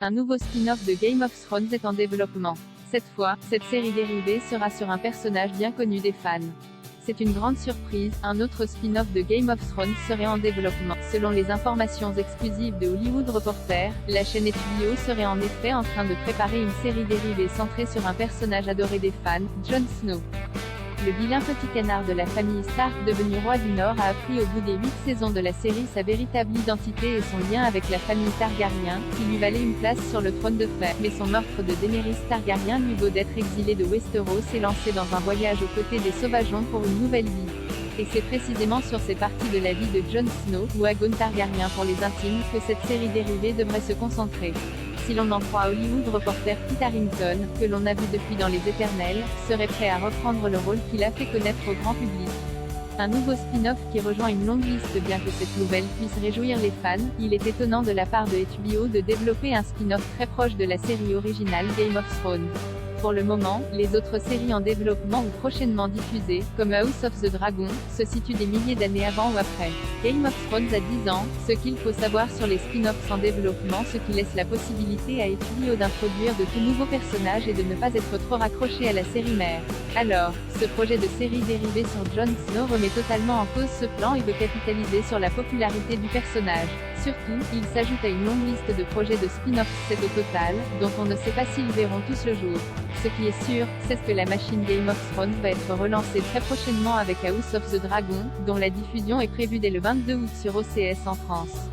Un nouveau spin-off de Game of Thrones est en développement. Cette fois, cette série dérivée sera sur un personnage bien connu des fans. C'est une grande surprise, un autre spin-off de Game of Thrones serait en développement. Selon les informations exclusives de Hollywood Reporter, la chaîne HBO serait en effet en train de préparer une série dérivée centrée sur un personnage adoré des fans, Jon Snow. Le vilain petit canard de la famille Stark, devenu roi du Nord, a appris au bout des 8 saisons de la série sa véritable identité et son lien avec la famille Targaryen, qui lui valait une place sur le trône de fer. Mais son meurtre de Daenerys Targaryen lui vaut d'être exilé de Westeros et lancé dans un voyage aux côtés des Sauvageons pour une nouvelle vie. Et c'est précisément sur ces parties de la vie de Jon Snow, ou Aegon Targaryen pour les intimes, que cette série dérivée devrait se concentrer. Si l'on en croit Hollywood Reporter Kit Harington, que l'on a vu depuis dans Les Éternels, serait prêt à reprendre le rôle qu'il a fait connaître au grand public. Un nouveau spin-off qui rejoint une longue liste. Bien que cette nouvelle puisse réjouir les fans, il est étonnant de la part de HBO de développer un spin-off très proche de la série originale Game of Thrones. Pour le moment, les autres séries en développement ou prochainement diffusées, comme House of the Dragon, se situent des milliers d'années avant ou après. Game of Thrones a 10 ans, ce qu'il faut savoir sur les spin-offs en développement, ce qui laisse la possibilité à HBO d'introduire de tout nouveaux personnages et de ne pas être trop raccroché à la série mère. Alors, ce projet de série dérivée sur Jon Snow remet totalement en cause ce plan et veut capitaliser sur la popularité du personnage. Surtout, il s'ajoute à une longue liste de projets de spin-offs 7 au total, dont on ne sait pas s'ils verront tous le jour. Ce qui est sûr, c'est que la machine Game of Thrones va être relancée très prochainement avec House of the Dragon, dont la diffusion est prévue dès le 22 août sur OCS en France.